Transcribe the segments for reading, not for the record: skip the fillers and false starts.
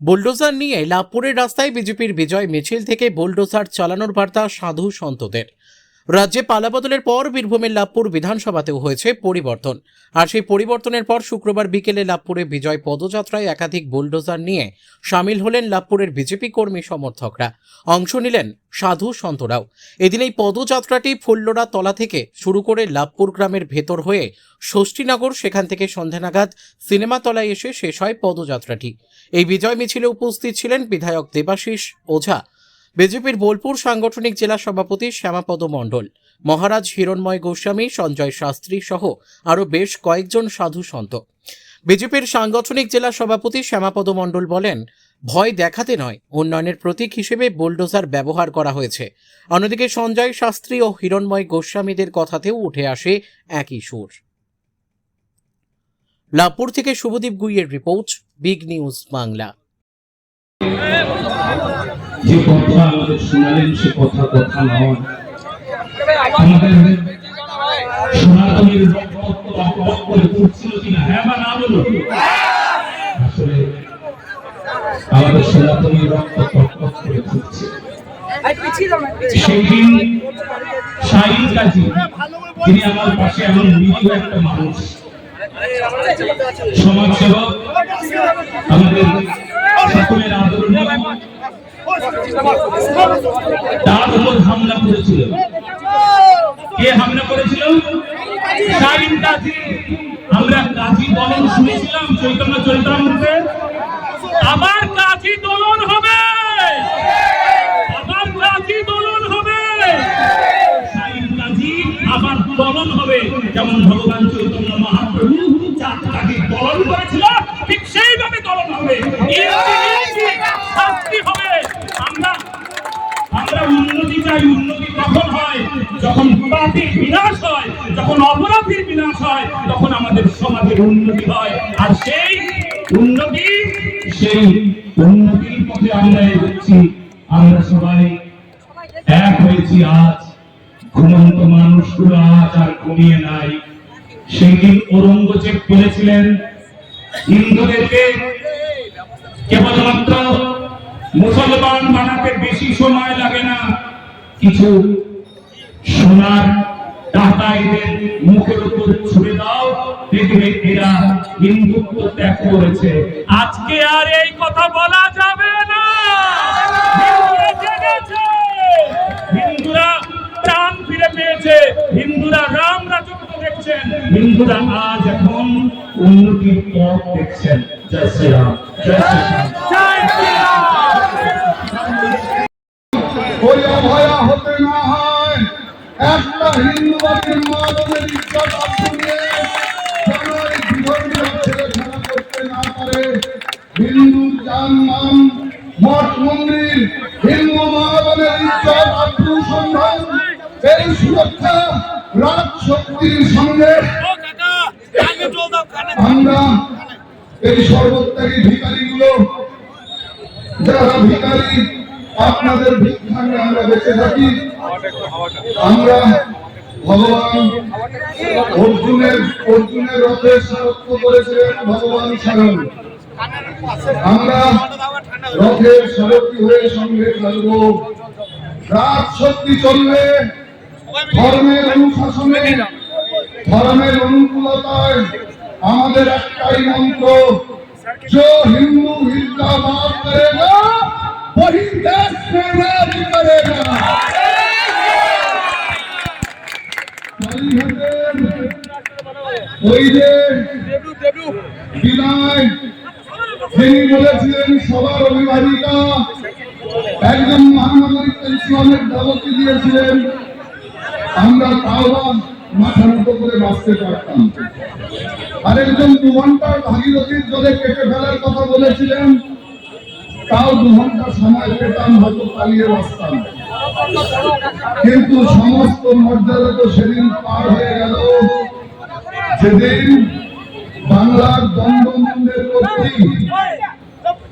Bulldozer নিয়ে লাভপুরের রাস্তায় বিজেপির বিজয় মিছিল থেকে বুলডোজার চালানোর বার্তা সাধু সন্তদের। রাজ্যে পালাবদলের পর বীরভূমের লাভপুর বিধানসভাতেও হয়েছে পরিবর্তন। আর সেই পরিবর্তনের পর শুক্রবার বিকেলে লাভপুরে বিজয় পদযাত্রায় একাধিক বুলডোজার নিয়ে সামিল হলেন লাভপুরের বিজেপি কর্মী সমর্থকরা। অংশ নিলেন সাধু সন্তরাও। এদিন এই পদযাত্রাটি ফুল্লরা তলা থেকে শুরু করে লাভপুর গ্রামের ভেতর হয়ে ষষ্ঠীনগর, সেখান থেকে সন্ধ্যা নাগাদ সিনেমাতলায় এসে শেষ হয় পদযাত্রাটি। এই বিজয় মিছিলে উপস্থিত ছিলেন বিধায়ক দেবাশিস ওঝা, বিজেপির বোলপুর সাংগঠনিক জেলা সভাপতি শ্যামাপদ মণ্ডল, মহারাজ হিরণময় গোস্বামী, সঞ্জয় শাস্ত্রী সহ আরও বেশ কয়েকজন সাধু সন্ত। বিজেপির সাংগঠনিক জেলা সভাপতি শ্যামাপদ মণ্ডল বলেন, ভয় দেখাতে নয়, উন্নয়নের প্রতীক হিসেবে বুলডোজার ব্যবহার করা হয়েছে। অন্যদিকে সঞ্জয় শাস্ত্রী ও হিরণময় গোস্বামীদের কথাতেও উঠে আসে একই সুর। লাভপুর থেকে শুভদীপ গুইয়ের রিপোর্ট, বিগ নিউজ বাংলা। যে কথা আমাদের শোনালেন সে কথা নয়। আমাদের সনাতনীর রক্ত করে পড়ছিল কিনা, হ্যাঁ বা না বলুন? আসলে আমাদের সনাতনীর রক্ত করে পড়ছে। সেই দিন শাহিন কাজী, তিনি আমার পাশে এমন নিরীহ একটা মানুষ, সমাজসেবক, আমাদের সকলের আদরণীয়, তার উপর হামলা করেছিল। কে হামলা করেছিল? শাহিন কাজী। আমরা কাজী দলন শুনেছিলাম চৈতন্য চরিতামৃতে। আবার কাজী দলন হবে, আবার কাজী দলন হবে, শাহিন কাজী আবার দলন হবে। যেমন ভগবান চৈতন্য মহাপ্রভু চার কাজী দলন করেছিল, ঠিক সেইভাবে দলন হবে, শাস্তি হবে। আমরা উন্নতি চাই। উন্নতি কখন হয়? যখন পাপীর বিনাশ হয়, যখন অপরাধীর বিনাশ হয়, তখন আমাদের সমাজের উন্নতি হয়। আর সেই উন্নতির পথে আমরা এগোচ্ছি। আমরা সবাই এক হয়েছি আজ। ঘুমন্ত মানুষগুলো আজ আর ঘুমিয়ে নাই। সেই দিন ঔরঙ্গজেব বলেছিলেন, হিন্দুদেরকে কেবলমাত্র মুসলমান বানাতে বেশি সময় লাগে না, কিছু সোনার টাকা এদের মুখের উপর ছুড়ে দাও, দেখবে এরা হিন্দুত্ব ত্যাগ করেছে। আজকে আর এই কথা বলা যাবে না। হিন্দুরা প্রাণ ফিরে পেয়েছে, হিন্দুরা রাম রাজত্ব দেখছেন, হিন্দুরা আজ এখন উন্নতির পথ দেখছেন। জয় শ্রীরাম, জয় শ্রীরাম, জয় শ্রীরাম। ওই অভয়া হতে না হয়, একটা হিন্দুবাদীর মানবের ইজ্জত আবরুয়ে যেন এই বিধর্মীরা ছেলেখেলা করতে না পারে। হিন্দুর জান মান, মঠ মন্দির, হিন্দু মানবের ইজ্জত আবরু সম্মান, এই সুরক্ষা রাজ শক্তির সঙ্গে আমরা এই সর্বত্যাগী ভিখারিগুলো, যারা ভিখারি, আপনাদের ভিক্ষায় আমরা বেঁচে থাকি। আমরা ভগবান অর্জুনের রথে সারথ্য করেছিলেন ভগবান স্বয়ং। আমরা রথের সারথি হয়ে সঙ্গে থাকবো। রাজ শক্তি চলবে ধর্মের অনুশাসনে, ধর্মের অনুকূলতায়। আমাদের একটাই মন্ত্র, जो हिंदू हिंदुस्तान करेगा वही देश में राज करेगा। ওই যে বিনয় তিনি বলেছিলেন সবার অভিভাবিকা, একজন মহানগরী পেনশনের দাবি দিয়েছিলেন, আমরা তাও মাথার মতো করে বাঁচতে পারতাম। আরেকজন 2 ঘন্টার ভাগীরথীর জলে কেটে ফেলার কথা বলেছিলেন, তাও 2 ঘন্টা সময় পেতাম, হয়তো পালিয়ে বাঁচতাম। কিন্তু সমস্ত মর্যাদা তো সেদিন পার হয়ে গেল, যেদিন বাংলার দ্বন্দ্বমন্দের প্রতি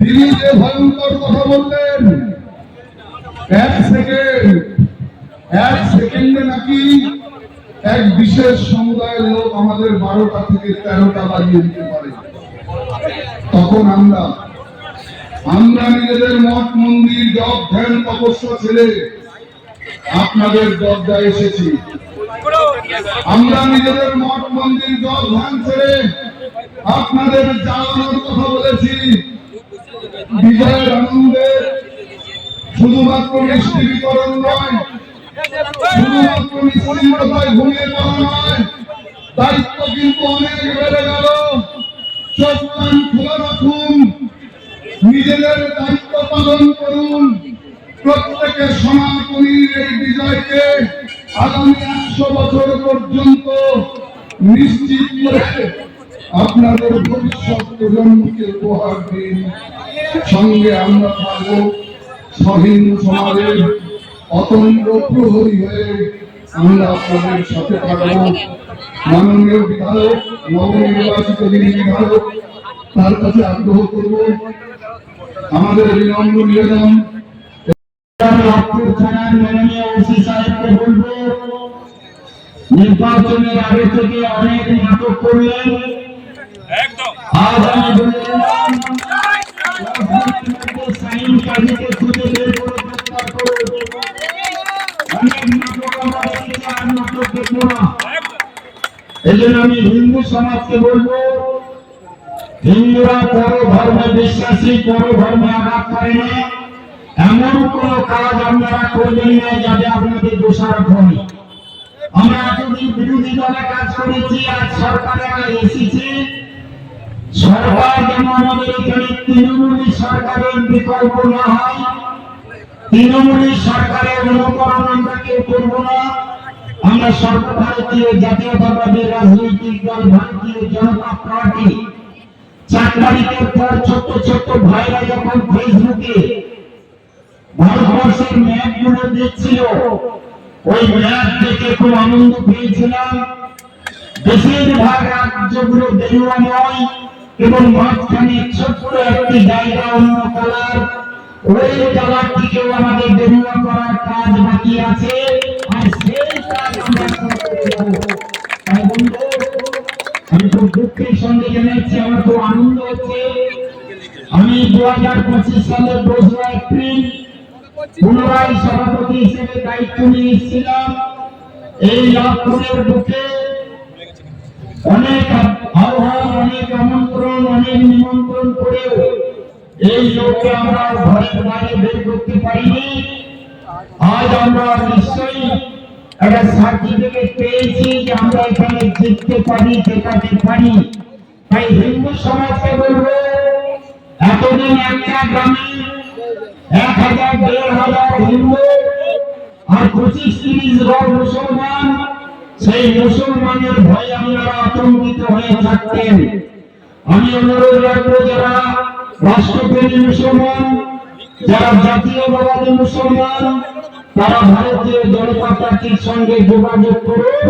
তিনি যে ভয়ঙ্কর কথা বললেন, এক সেকেন্ডে নাকি এক বিশেষ সমুদায়ের লোক আমাদের 12টা থেকে 13টা বাজিয়ে দিতে পারে। তখন আমরা আমরা নিজেদের মঠ মন্দির জপ ধ্যান তপস্যা ছেড়ে আপনাদের দরজায় এসেছি। আমরা নিজেদের মঠ মন্দির জপ ধ্যান ছেড়ে আপনাদের জ্বালানোর কথা বলেছি। বিজয়ের আনন্দে শুধুমাত্র মিষ্টি বিতরণ নয়, শুধুমাত্র নিশ্চিন্ততায় ঘুমিয়ে পড়া নয়, দায়িত্ব কিন্তু অনেক বেড়ে গেল। চোখ কান খোলা রাখুন, নিজেদের দায়িত্ব পালন করুন। প্রত্যেকে সনাতনীর এই বিজয়কে আগামী 100 বছর পর্যন্ত নিশ্চিত করে আপনাদের ভবিষ্যৎ প্রজন্মকে উপহার দিন। সঙ্গে আমরা থাকব সহিন্দু সমাজের অতন্দ্র প্রহরী হয়ে আমরা আপনাদের সাথে থাকব। মাননীয় বিধায়ক, নবনির্বাচিত যিনি বিধায়ক, তার কাছে আগ্রহ করব, আমাদের বিনম্র নিবেদন নির্বাচনের আগে থেকে অনেক নাটক করলেন। আজ আমি বললাম সাইন কাজীকে খুঁজে বের করে গ্রেফতার করুন। অনেক নাটক আমরা দেখেছি, আর নাটক দেখবো না। এই জন্য আমি হিন্দু সমাজকে বলবো, হিন্দুরা পর ধর্মে বিশ্বাসী, পর ধর্মে আঘাত করে না। এমন কোন কাজ আপনারা করবেন না যাতে আপনাদের দোষারোপ হয়। আমরা এতদিন বিরোধী দলে কাজ করেছি, আজ সরকারে এসেছি। সরকার যেন আমাদের এখানে তৃণমূলী সরকারের বিকল্প না হয়, তৃণমূলী সরকারের অনুকরণ আমরা কেউ করব না। আমরা সর্বভারতীয় জাতীয়তাবাদী রাজনৈতিক দল ভারতীয় জনতা পার্টি চাকরির পর ছোট ছোট ভাইরা যখন ফেসবুকে ভারতবর্ষের ম্যাপ গুলো দেখছিল, ওই ম্যাপ দেখে খুব আনন্দ পেয়েছিলাম। বেশিরভাগ রাজ্যগুলো বেরুয়াময় এবং মাঝখানে ছোট্ট একটি জায়গা অন্য কালার। ওই কালারটিকেও আমাদের বেরুয়া করার কাজ বাকি আছে, আর সেই কাজ আমরা করতে হবে। তাই বন্ধু, আমি খুব দুঃখের সঙ্গে জানাচ্ছি, আমার খুব আনন্দ হচ্ছে। আমি 2025 সালের 2 এপ্রিল পুনরায় সভাপতি হিসেবে দায়িত্ব নিয়ে এসেছিলাম। এই লাভপুরের বুকে অনেক আহ্বান, অনেক আমন্ত্রণ, অনেক নিমন্ত্রণ করেও এই লোককে আমরা ঘরের বাইরে বের করতে পারিনি। আজ আমরা নিশ্চয়ই একটা সার্টিফিকেট পেয়েছি যে আমরা এখানে জিততে পারি, জেতাতে পারি। তাই হিন্দু সমাজকে বলবো, এতদিন একটা গ্রামে 1000-1500 হিন্দু আর 25-30 ঘর মুসলমান, সেই মুসলমানের ভয়ে আপনারা আতঙ্কিত হয়ে থাকতেন। আমি অনুরোধ রাখবো, যারা রাষ্ট্রপ্রেমী মুসলমান, যারা জাতীয়তাবাদী মুসলমান, তারা ভারতীয় জনতা পার্টির সঙ্গে যোগাযোগ করুন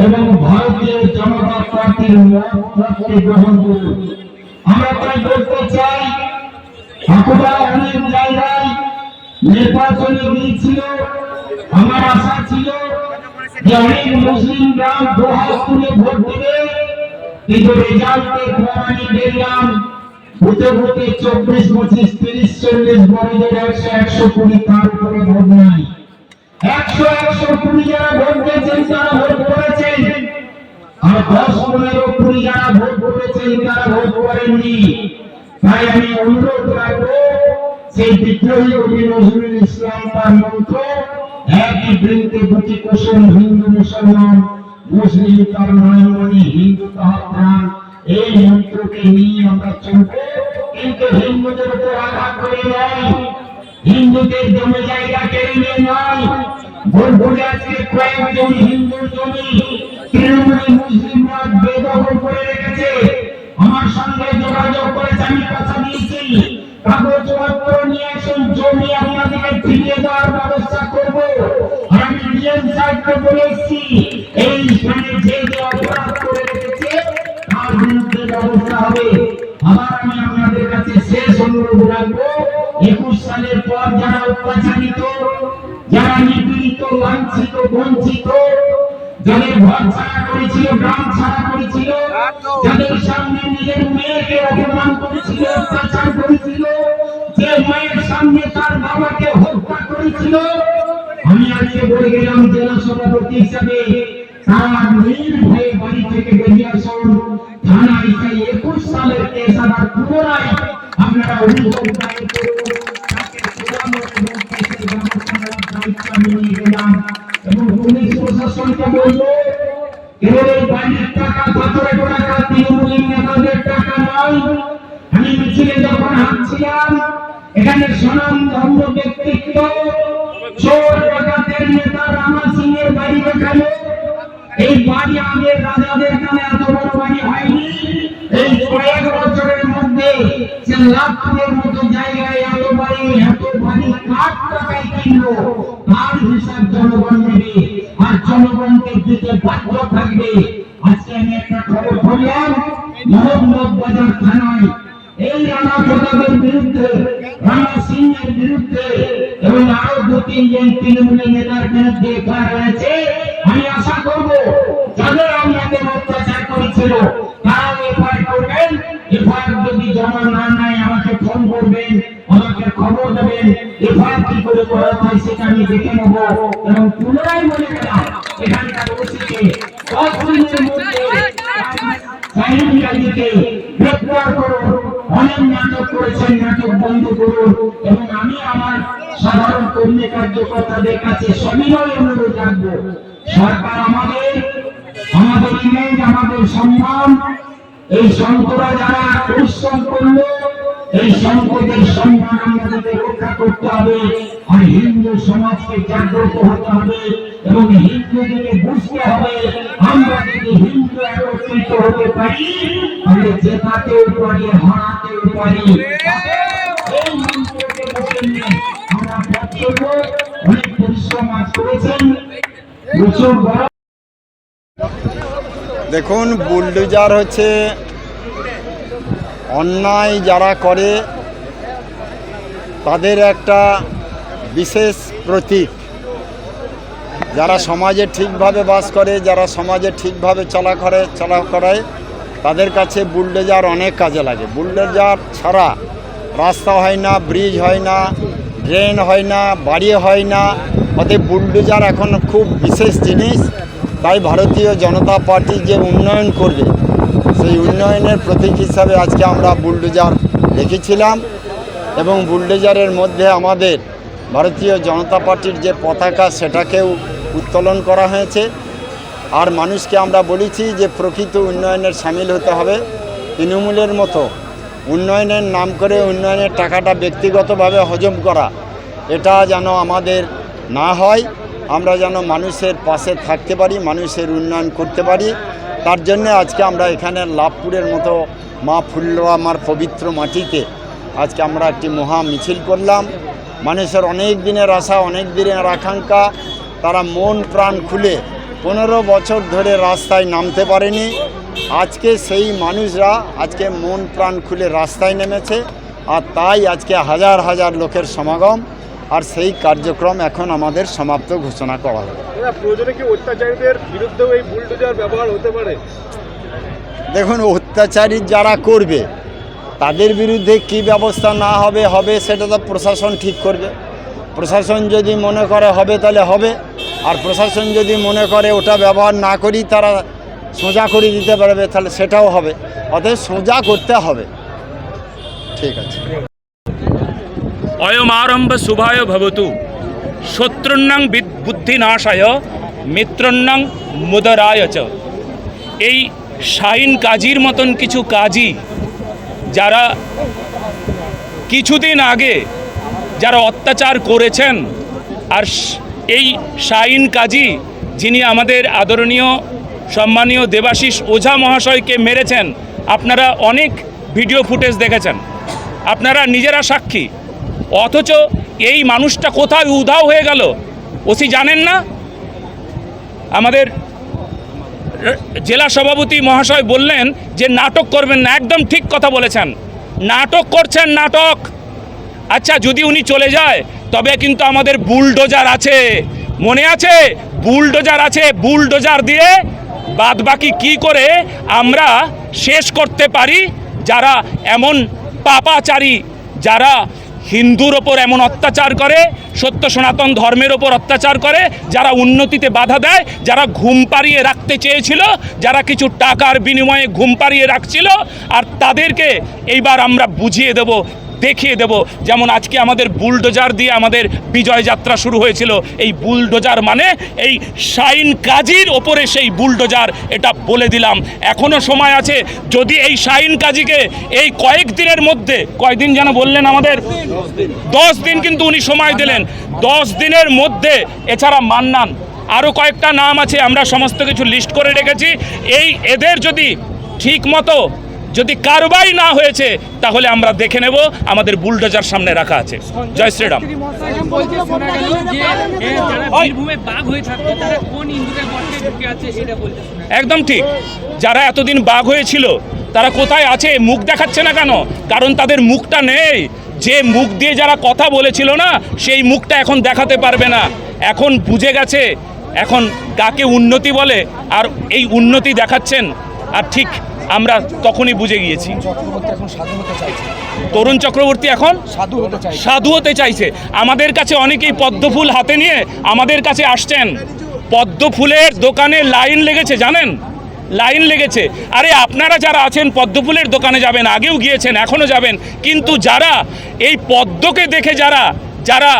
এবং ভারতীয় জনতা পার্টির মতকে গ্রহণ করুন। আমরা তাই বলতে চাই, বাঁকুড়া অনেক জায়গায় নির্বাচনে গিয়েছিল, আমার আশা ছিল যে অনেক মুসলিম গ্রাম দোহাত তুলে ভোট দেবে, কিন্তু রেজাল্টে প্রমাণে দেখলাম ভোটে ভোটে 24-25-30-40 বড়দের 100-120 তার উপরে ভোট নাই। 100-120 যারা ভোট দিয়েছেন তারা ভোট করেছেন, আর 10-15-20 যারা ভোট করেছেন তারা ভোট করেননি। তাই আমি অনুরোধ রাখবো, সেই বিদ্রোহী কবি নজরুল ইসলাম তার মন্ত্র একই বৃন্তে দুটি কোষণ, হিন্দু মুসলমান, মুসলিম তার নয়নমণি, হিন্দু তাহার প্রাণ, এই মন্ত্রকে নিয়ে আমরা চলবো। কিন্তু হিন্দুদের উপর আঘাত করে নয়, হিন্দুদের জমি জায়গা কেড়ে নিয়ে নয়। ভোটে আজকে কয়েকজন হিন্দুর জমি তৃণমূলী মুসলিমরা বেদখল করে রেখেছে। আমার সঙ্গে যোগাযোগ করেছে, আমি কথা দিয়েছি কাগজপত্র নিয়ে আসুন, জমি আপনাদেরকে ফিরিয়ে দেওয়ার ব্যবস্থা করব। আর আমি ডিএম সাহেবকে বলেছি, এইখানে যে যে অপরাধ করে রেখেছে তার বিরুদ্ধে ব্যবস্থা হবে। আবার আমি আপনাদের কাছে শেষ অনুরোধ রাখবো, 21 সালের পর যারা অত্যাচারিত, যারা নিপীড়িত, লাঞ্ছিত, বঞ্চিত, যাদের ঘর ছাড়া করেছিল, গ্রাম ছাড়া করেছিল, যাদের সামনে নিজের মেয়েকে অপমান করেছিল, অত্যাচার করেছিল, যে মায়ের সামনে তার বাবাকে হত্যা করেছিল, আমি আজকে বলে গেলাম জেলা সভাপতি হিসাবে তারা নির্ভয়ে বাড়ি থেকে বেরিয়ে আসুন। থানায় সেই 21 সালের কেস আবার পুনরায় আপনারা অভিযোগ দায়ের করুন। তাকে ছোড়ানো এবং কেসের ব্যবস্থা নেওয়ার দায়িত্ব আমি নিয়ে গেলাম এবং পুলিশ প্রশাসনকে বলবো, কেবল এই বাড়ির টাকা, পাথরে টাকা, তৃণমূলী নেতাদের টাকা নয়। আমি মিছিলে যখন হাঁটছিলাম, এখানে স্বনামধন্য ব্যক্তিত্ব চোর ডাকাতের নেতা রামা সিং এর বাড়ি দেখালো। এই বাড়ি আমাদের রাজাদের কানে এত বড় বাড়ি হয়নি। এই কয়েক বছরের মধ্যে সে লাখের মতো জায়গায় এত বাড়ি কার টাকায় কিনলো, তার হিসাব জনগণ নেবে আর জনগণকে দিতে বাধ্য থাকবে। আজকে আমি একটা খবর পড়লাম, মোহাম্মদ বাজার থানায় এই রানা প্রতাপের বিরুদ্ধে, রানা সিং এর বিরুদ্ধে এবং আরো 2-3 জন তৃণমূলী নেতার বিরুদ্ধে এফআইআর রয়েছে। আমি আশা করব যাদের আমাদের অত্যাচার করেছিল তারাও এফআইআর করবেন। এফআইআর যদি জমা না নেয় আমাকে ফোন করবেন, আমাকে খবর দেবেন। এফআইআর কি করে করা হয় সেটা আমি দেখে নেব এবং পুনরায় বলে গেলাম এখানকার ওসিকে 10 দিনের মধ্যে সাইনকারীকে গ্রেফতার করুন। অনেক নাটক করেছেন, নাটক বন্ধ করুন এবং আমি আমার সাধারণ কর্মী কার্যকর্তাদের কাছে সবিনয় অনুরোধ রাখবো, সরকার আমাদের ইমেজ, আমাদের সম্মান, এই সন্তরা যারা পরিশ্রম করলো এই সম্পদের সম্মান আমাদের রক্ষা করতে হবে। আর হিন্দু সমাজকে জাগ্রত হতে হবে এবং হিন্দুদেরকে বুঝতে হবে আমরা যদি হিন্দু একত্রিত হতে পারি তাহলে জেতাতেও পারি, হারাতেও পারি। এই মন্ত্রকে বুঝে নিয়ে আমরা পথ চলব। অনেক পরিশ্রম আজ করেছেন, প্রচুর বড়। দেখুন, বুলডোজার হচ্ছে অন্যায় যারা করে তাদের একটা বিশেষ প্রতীক। যারা সমাজে ঠিকভাবে বাস করে, যারা সমাজে ঠিকভাবে চলা করায় তাদের কাছে বুলডোজার অনেক কাজে লাগে। বুলডোজার ছাড়া রাস্তা হয় না, ব্রিজ হয় না, ড্রেন হয় না, বাড়ি হয় না। অতএব বুলডোজার এখন খুব বিশেষ জিনিস। তাই ভারতীয় জনতা পার্টি যে উন্নয়ন করবে সেই উন্নয়নের প্রতীক হিসাবে আজকে আমরা বুলডোজার রেখেছিলাম এবং বুলডোজারের মধ্যে আমাদের ভারতীয় জনতা পার্টির যে পতাকা সেটাকেও উত্তোলন করা হয়েছে। আর মানুষকে আমরা বলেছি যে প্রকৃত উন্নয়নের সামিল হতে হবে। তৃণমূলের মতো উন্নয়নের নাম করে উন্নয়নের টাকাটা ব্যক্তিগতভাবে হজম করা, এটা যেন আমাদের না হয়। আমরা যেন মানুষের পাশে থাকতে পারি, মানুষের উন্নয়ন করতে পারি। তার জন্য আজকে আমরা এখানে লাভপুরের মতো মা ফুল্লরামার পবিত্র মাটিতে আজকে আমরা একটি মহা মিছিল করলাম। মানুষের অনেক দিনের আশা, অনেক দিনের আকাঙ্ক্ষা, তারা মন প্রাণ খুলে 15 বছর ধরে রাস্তায় নামতে পারেনি। আজকে সেই মানুষরা আজকে মন প্রাণ খুলে রাস্তায় নেমেছে আর তাই আজকে হাজার হাজার লোকের সমাগম। আর সেই কার্যক্রম এখন আমাদের সমাপ্ত ঘোষণা করা হবে। প্রয়োজনে কি অত্যাচারীদের বিরুদ্ধে এই বুলডোজার ব্যবহার হতে পারে? দেখুন, অত্যাচারী যারা করবে তাদের বিরুদ্ধে কি ব্যবস্থা না হবে সেটা তো প্রশাসন ঠিক করবে। প্রশাসন যদি মনে করে হবে তাহলে হবে, আর প্রশাসন যদি মনে করে ওটা ব্যবহার না করি তারা সোজা করে দিতে পারবে তাহলে সেটাও হবে। অতএব সোজা করতে হবে। ঠিক আছে। অয়মারম্ভ শুভায় ভবতু, শত্রুন্নাং বুদ্ধিনাশায়, মিত্রন্নাং মুদরায় চ। এই শাহিন কাজীর মতন কিছু কাজী যারা কিছুদিন আগে যারা অত্যাচার করেছেন, আর এই শাহিন কাজী যিনি আমাদের আদরণীয় সম্মানীয় দেবাশিস ওঝা মহাশয়কে মেরেছেন, আপনারা অনেক ভিডিও ফুটেজ দেখেছেন, আপনারা নিজেরা সাক্ষী। অথচ এই মানুষটা কোথায় উধাও হয়ে গেল ওসি জানেন না। আমাদের জেলা সভাপতি মহাশয় বললেন যে নাটক করবেন না, একদম ঠিক কথা বলেছেন। নাটক করছেন, নাটক। আচ্ছা, যদি উনি চলে যায় তবে কিন্তু আমাদের বুলডোজার আছে, মনে আছে? বুলডোজার আছে। বুলডোজার দিয়ে বাদবাকি কি করে আমরা শেষ করতে পারি যারা এমন পাপাচারী, যারা হিন্দুর ওপর এমন অত্যাচার করে, সত্য সনাতন ধর্মের ওপর অত্যাচার করে, যারা উন্নতিতে বাধা দেয়, যারা ঘুম পাড়িয়ে রাখতে চেয়েছিল, যারা কিছু টাকার বিনিময়ে ঘুম পাড়িয়ে রাখছিল, আর তাদেরকে এইবার আমরা বুঝিয়ে দেব, দেখিয়ে দেব। যেমন আজকে আমাদের বুলডোজার দিয়ে আমাদের বিজয় যাত্রা শুরু হয়েছিল। এই বুলডোজার মানে এই শাইন কাজীর ওপরে সেই বুলডোজার, এটা বলে দিলাম। এখনো সময় আছে, যদি এই শাইন কাজীকে এই কয়েকদিনের মধ্যে, কয়েকদিন যেন বললেন আমাদের 10 দিন কিন্তু উনি সময় দিলেন, 10 দিনের মধ্যে, এছাড়া মান্নান, আরও কয়েকটা নাম আছে, আমরা সমস্ত কিছু লিস্ট করে রেখেছি। এদের যদি ঠিক মতো যদি কারবাই না হয়েছে, তাহলে আমরা দেখে নেব, আমাদের বুলডোজার সামনে রাখা আছে। জয় শ্রীরাম। একদম ঠিক, যারা এতদিন বাঘ হয়েছিল তারা কোথায় আছে? মুখ দেখাচ্ছে না কেন? কারণ তাদের মুখটা নেই। যে মুখ দিয়ে যারা কথা বলেছিল না, সেই মুখটা এখন দেখাতে পারবে না। এখন বুঝে গেছে এখন কাকে উন্নতি বলে, আর এই উন্নতি দেখাচ্ছেন। আর ঠিক আমরা তখনই বুঝে গিয়েছি, তরুণ চক্রবর্তী এখন সাধু হতে চাইছে। আমাদের কাছে অনেকেই পদ্মফুল হাতে নিয়ে আমাদের কাছে আসছেন। পদ্মফুলের দোকানে লাইন লেগেছে, জানেন? লাইন লেগেছে। আরে আপনারা যারা আছেন পদ্মফুলের দোকানে যাবেন, আগেও গিয়েছেন, এখনও যাবেন, কিন্তু যারা এই পদ্মকে দেখে যারা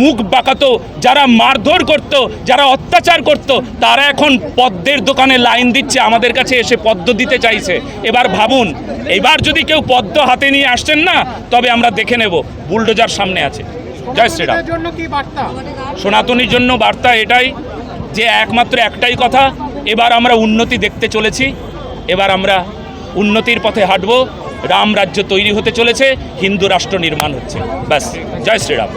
মুখ বাঁকাতো, যারা মারধর করত, যারা অত্যাচার করত, তারা এখন পদ্মের দোকানে লাইন দিচ্ছে, আমাদের কাছে এসে পদ্ম দিতে চাইছে। এবার ভাবুন, এবার যদি কেউ পদ্ম হাতে নিয়ে আসছেন না, তবে আমরা দেখে নেব, বুলডোজার সামনে আছে। জয় শ্রীরাম। সনাতনীর জন্য বার্তা এটাই যে একমাত্র একটাই কথা, এবার আমরা উন্নতি দেখতে চলেছি, এবার আমরা উন্নতির পথে হাঁটব, রাম রাজ্য তৈরি হতে চলেছে, হিন্দু রাষ্ট্র নির্মাণ হচ্ছে। ব্যাস, জয় শ্রীরাম।